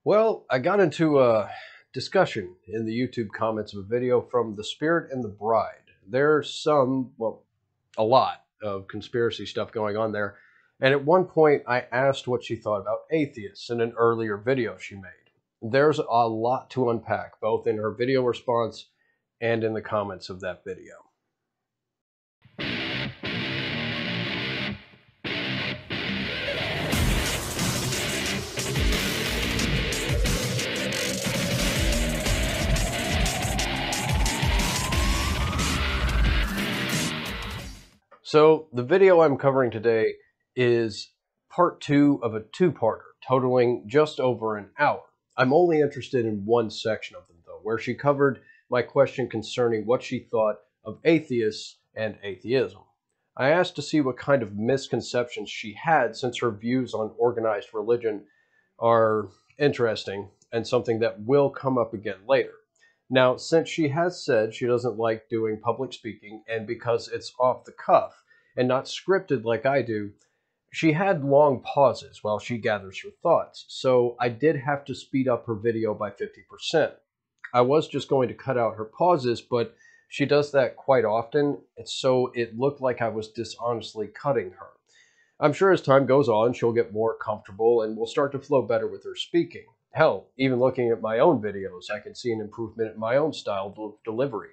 Well, I got into a discussion in the YouTube comments of a video from The Spirit and the Bride. There's a lot of conspiracy stuff going on there. And at one point, I asked what she thought about atheists in an earlier video she made. There's a lot to unpack, both in her video response and in the comments of that video. So the video I'm covering today is part two of a two-parter, totaling just over an hour. I'm only interested in one section of them, though, where she covered my question concerning what she thought of atheists and atheism. I asked to see what kind of misconceptions she had, since her views on organized religion are interesting and something that will come up again later. Now, since she has said she doesn't like doing public speaking, and because it's off the cuff and not scripted like I do, she had long pauses while she gathers her thoughts, so I did have to speed up her video by 50%. I was just going to cut out her pauses, but she does that quite often, and so it looked like I was dishonestly cutting her. I'm sure as time goes on, she'll get more comfortable and will start to flow better with her speaking. Hell, even looking at my own videos, I can see an improvement in my own style of delivery.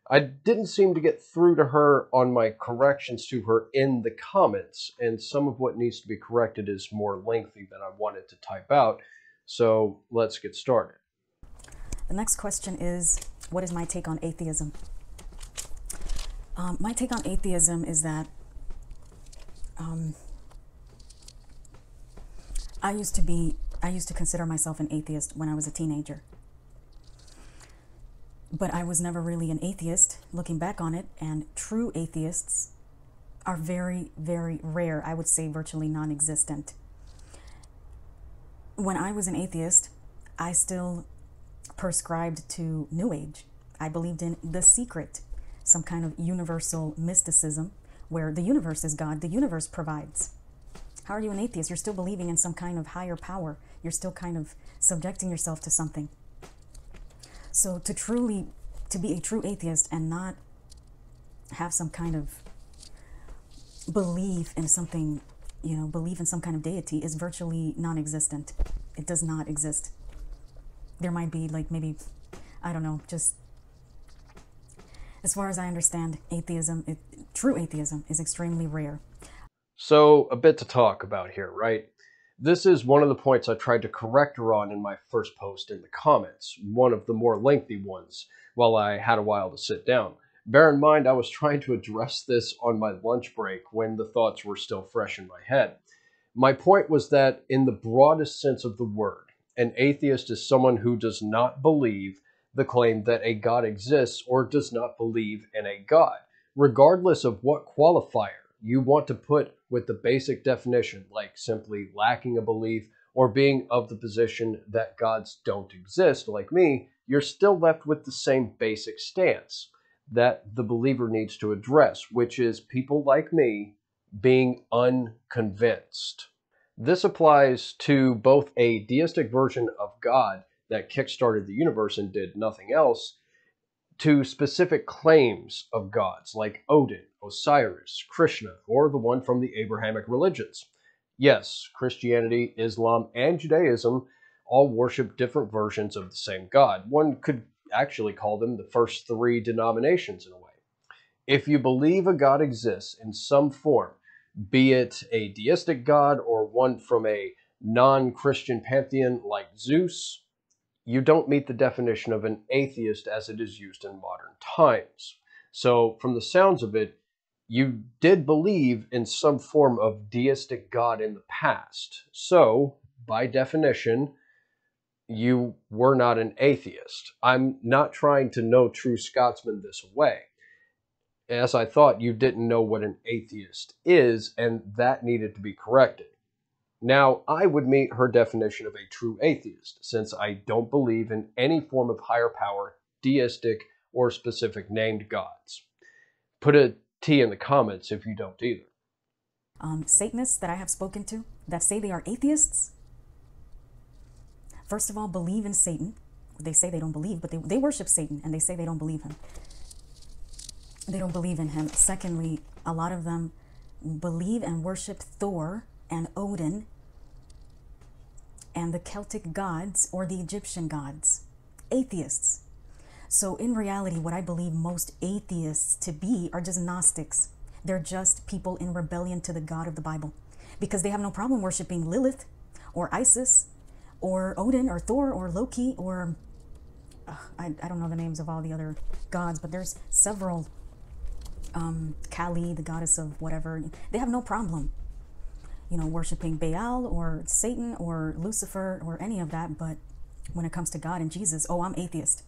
I didn't seem to get through to her on my corrections to her in the comments, and some of what needs to be corrected is more lengthy than I wanted to type out, so let's get started. The next question is, what is my take on atheism? My take on atheism is that I used to consider myself an atheist when I was a teenager. But I was never really an atheist, looking back on it, and true atheists are very, very rare. I would say virtually non-existent. When I was an atheist, I still prescribed to New Age. I believed in the secret, some kind of universal mysticism where the universe is God, the universe provides. How are you an atheist? You're still believing in some kind of higher power. You're still kind of subjecting yourself to something. So to be a true atheist and not have some kind of belief in something, believe in some kind of deity is virtually non-existent. It does not exist. There might be maybe, I don't know, just as far as I understand, true atheism is extremely rare. So, a bit to talk about here, right? This is one of the points I tried to correct her on in my first post in the comments, one of the more lengthy ones, while I had a while to sit down. Bear in mind, I was trying to address this on my lunch break when the thoughts were still fresh in my head. My point was that, in the broadest sense of the word, an atheist is someone who does not believe the claim that a God exists or does not believe in a God, regardless of what qualifier you want to put with the basic definition, like simply lacking a belief or being of the position that gods don't exist, like me. You're still left with the same basic stance that the believer needs to address, which is people like me being unconvinced. This applies to both a deistic version of God that kickstarted the universe and did nothing else, to specific claims of gods like Odin, Osiris, Krishna, or the one from the Abrahamic religions. Yes, Christianity, Islam, and Judaism all worship different versions of the same God. One could actually call them the first three denominations in a way. If you believe a God exists in some form, be it a deistic God or one from a non-Christian pantheon like Zeus, you don't meet the definition of an atheist as it is used in modern times. So, from the sounds of it, you did believe in some form of deistic God in the past. So, by definition, you were not an atheist. I'm not trying to know true Scotsman this way. As I thought, you didn't know what an atheist is, and that needed to be corrected. Now, I would meet her definition of a true atheist, since I don't believe in any form of higher power, deistic, or specific named gods. Put a T in the comments if you don't either. Satanists that I have spoken to that say they are atheists, first of all, believe in Satan. They say they don't believe, but they worship Satan, and they say they don't believe him. They don't believe in him. Secondly, a lot of them believe and worship Thor and Odin and the Celtic gods or the Egyptian gods. Atheists. So in reality, what I believe most atheists to be are just Gnostics. They're just people in rebellion to the God of the Bible, because they have no problem worshiping Lilith or Isis or Odin or Thor or Loki or I don't know the names of all the other gods, but there's several. Kali, the goddess of whatever. They have no problem, worshiping Baal or Satan or Lucifer or any of that. But when it comes to God and Jesus, oh, I'm atheist.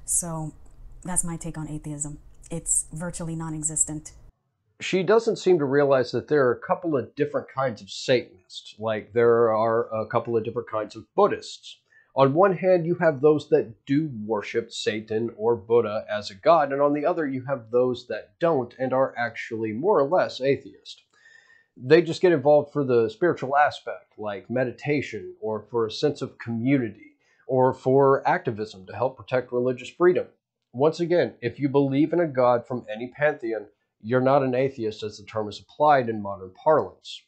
So that's my take on atheism. It's virtually non-existent. She doesn't seem to realize that there are a couple of different kinds of Satanists, like there are a couple of different kinds of Buddhists. On one hand, you have those that do worship Satan or Buddha as a god, and on the other, you have those that don't and are actually more or less atheist. They just get involved for the spiritual aspect, like meditation, or for a sense of community, or for activism to help protect religious freedom. Once again, if you believe in a god from any pantheon, you're not an atheist as the term is applied in modern parlance.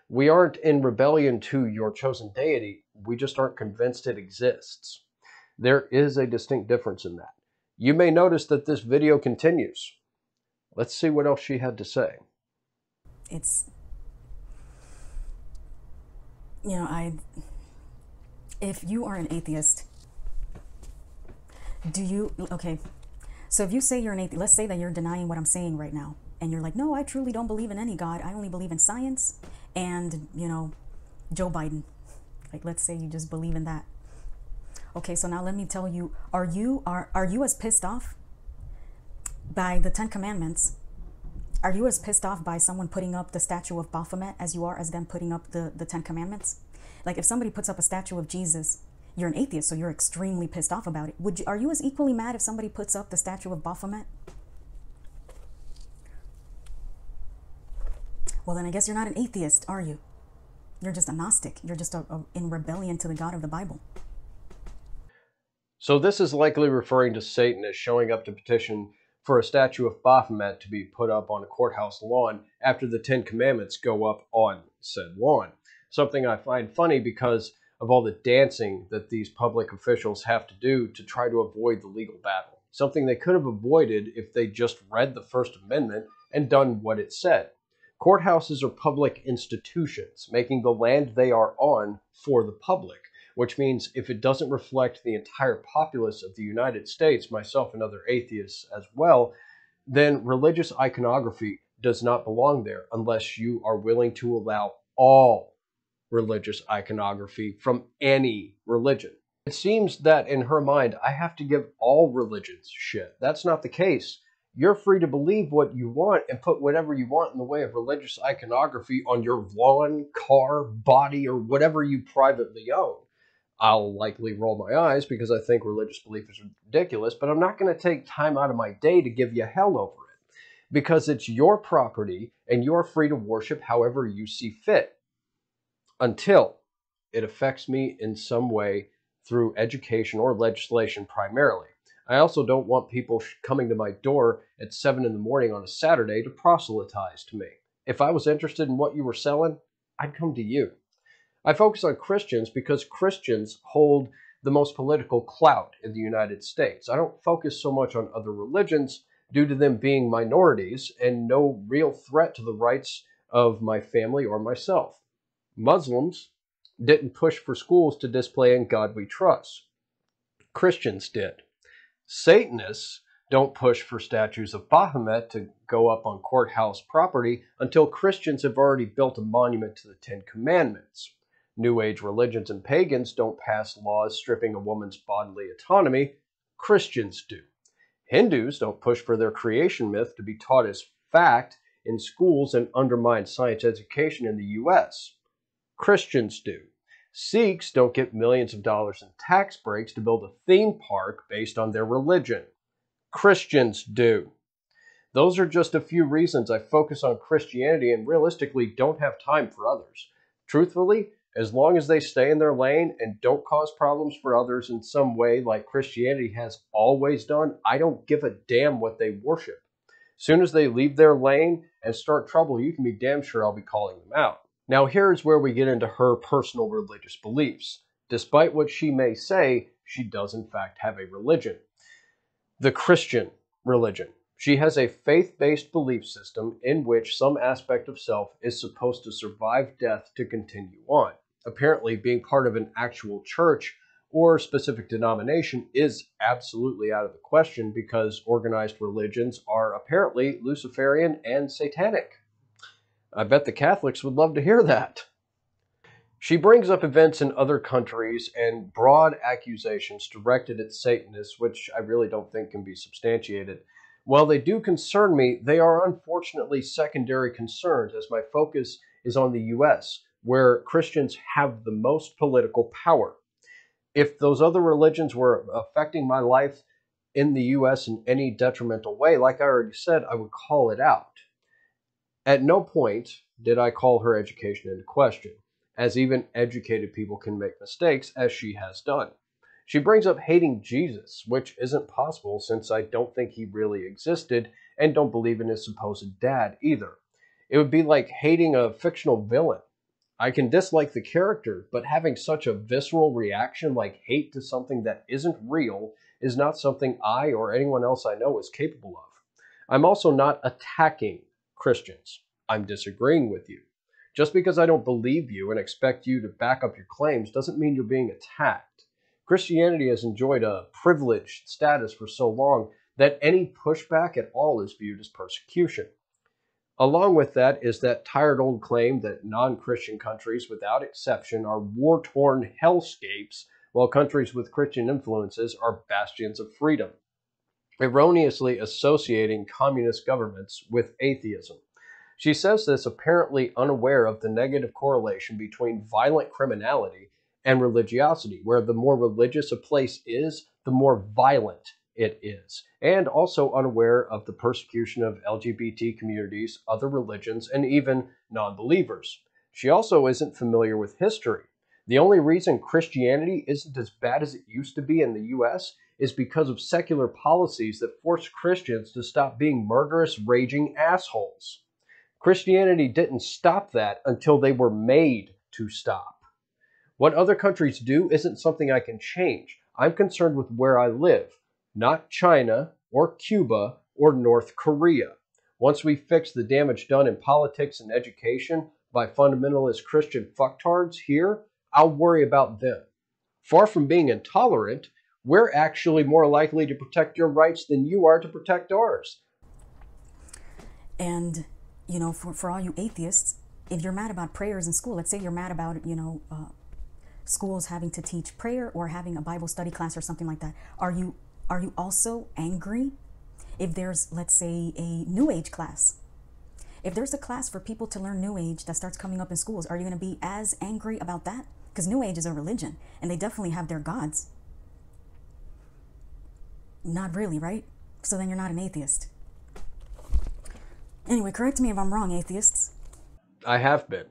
We aren't in rebellion to your chosen deity, we just aren't convinced it exists. There is a distinct difference in that. You may notice that this video continues. Let's see what else she had to say. It's, if you are an atheist, okay, so if you say you're an atheist, let's say that you're denying what I'm saying right now, and you're like, no, I truly don't believe in any God, I only believe in science, and, Joe Biden. Like, let's say you just believe in that. Okay, so now let me tell you, are you as pissed off by the 10 Commandments? Are you as pissed off by someone putting up the statue of Baphomet as you are as them putting up the 10 Commandments? Like, if somebody puts up a statue of Jesus, you're an atheist, so you're extremely pissed off about it. Are you as equally mad if somebody puts up the statue of Baphomet? Well, then I guess you're not an atheist, are you? You're just a Gnostic. You're just in rebellion to the God of the Bible. So this is likely referring to Satan as showing up to petition for a statue of Baphomet to be put up on a courthouse lawn after the 10 Commandments go up on said lawn. Something I find funny because of all the dancing that these public officials have to do to try to avoid the legal battle. Something they could have avoided if they just read the First Amendment and done what it said. Courthouses are public institutions, making the land they are on for the public, which means if it doesn't reflect the entire populace of the United States, myself and other atheists as well, then religious iconography does not belong there unless you are willing to allow all religious iconography from any religion. It seems that in her mind, I have to give all religions shit. That's not the case. You're free to believe what you want and put whatever you want in the way of religious iconography on your lawn, car, body, or whatever you privately own. I'll likely roll my eyes because I think religious belief is ridiculous, but I'm not going to take time out of my day to give you hell over it because it's your property and you're free to worship however you see fit until it affects me in some way through education or legislation primarily. I also don't want people coming to my door at 7 in the morning on a Saturday to proselytize to me. If I was interested in what you were selling, I'd come to you. I focus on Christians because Christians hold the most political clout in the United States. I don't focus so much on other religions due to them being minorities and no real threat to the rights of my family or myself. Muslims didn't push for schools to display "In God We Trust." Christians did. Satanists don't push for statues of Baphomet to go up on courthouse property until Christians have already built a monument to the 10 Commandments. New Age religions and pagans don't pass laws stripping a woman's bodily autonomy. Christians do. Hindus don't push for their creation myth to be taught as fact in schools and undermine science education in the U.S. Christians do. Sikhs don't get millions of dollars in tax breaks to build a theme park based on their religion. Christians do. Those are just a few reasons I focus on Christianity and realistically don't have time for others. Truthfully, As long as they stay in their lane and don't cause problems for others in some way like Christianity has always done, I don't give a damn what they worship. Soon as they leave their lane and start trouble, you can be damn sure I'll be calling them out. Now here's where we get into her personal religious beliefs. Despite what she may say, she does in fact have a religion. The Christian religion. She has a faith-based belief system in which some aspect of self is supposed to survive death to continue on. Apparently, being part of an actual church or specific denomination is absolutely out of the question because organized religions are apparently Luciferian and satanic. I bet the Catholics would love to hear that. She brings up events in other countries and broad accusations directed at Satanists, which I really don't think can be substantiated. While they do concern me, they are unfortunately secondary concerns, as my focus is on the US, where Christians have the most political power. If those other religions were affecting my life in the US in any detrimental way, like I already said, I would call it out. At no point did I call her education into question, as even educated people can make mistakes, as she has done. She brings up hating Jesus, which isn't possible since I don't think he really existed and don't believe in his supposed dad either. It would be like hating a fictional villain. I can dislike the character, but having such a visceral reaction like hate to something that isn't real is not something I or anyone else I know is capable of. I'm also not attacking Christians. I'm disagreeing with you. Just because I don't believe you and expect you to back up your claims doesn't mean you're being attacked. Christianity has enjoyed a privileged status for so long that any pushback at all is viewed as persecution. Along with that is that tired old claim that non-Christian countries, without exception, are war-torn hellscapes, while countries with Christian influences are bastions of freedom, erroneously associating communist governments with atheism. She says this apparently unaware of the negative correlation between violent criminality and religiosity, where the more religious a place is, the more violent it is, and also unaware of the persecution of LGBT communities, other religions, and even non-believers. She also isn't familiar with history. The only reason Christianity isn't as bad as it used to be in the US is because of secular policies that forced Christians to stop being murderous, raging assholes. Christianity didn't stop that until they were made to stop. What other countries do isn't something I can change. I'm concerned with where I live, not China or Cuba or North Korea. Once we fix the damage done in politics and education by fundamentalist Christian fucktards here, I'll worry about them. Far from being intolerant, we're actually more likely to protect your rights than you are to protect ours. And, for all you atheists, if you're mad about prayers in school, let's say you're mad about, schools having to teach prayer or having a Bible study class or something like that, are you also angry if there's, let's say, a New Age class? If there's a class for people to learn New Age that starts coming up in schools, are you going to be as angry about that? Because New Age is a religion, and they definitely have their gods. Not really, right? So then you're not an atheist. Anyway, correct me if I'm wrong, atheists. I have been.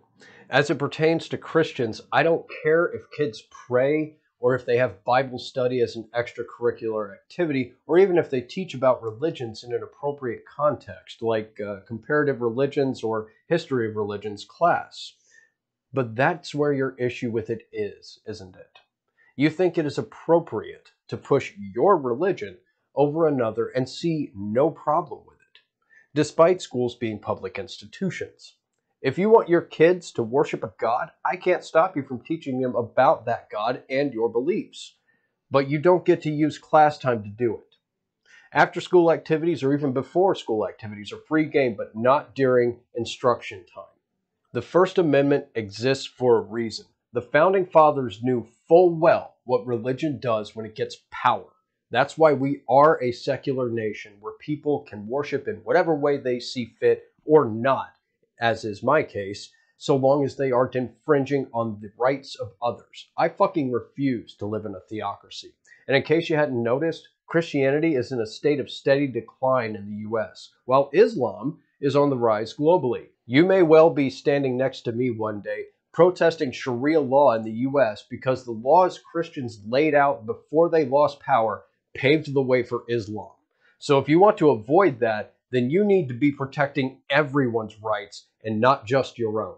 As it pertains to Christians, I don't care if kids pray or if they have Bible study as an extracurricular activity, or even if they teach about religions in an appropriate context, like comparative religions or history of religions class. But that's where your issue with it is, isn't it? You think it is appropriate to push your religion over another and see no problem with it, despite schools being public institutions. If you want your kids to worship a God, I can't stop you from teaching them about that God and your beliefs. But you don't get to use class time to do it. After school activities or even before school activities are free game, but not during instruction time. The First Amendment exists for a reason. The Founding Fathers knew full well what religion does when it gets power. That's why we are a secular nation where people can worship in whatever way they see fit or not, as is my case, so long as they aren't infringing on the rights of others. I fucking refuse to live in a theocracy. And in case you hadn't noticed, Christianity is in a state of steady decline in the US, while Islam is on the rise globally. You may well be standing next to me one day protesting Sharia law in the US because the laws Christians laid out before they lost power paved the way for Islam. So if you want to avoid that, then you need to be protecting everyone's rights and not just your own.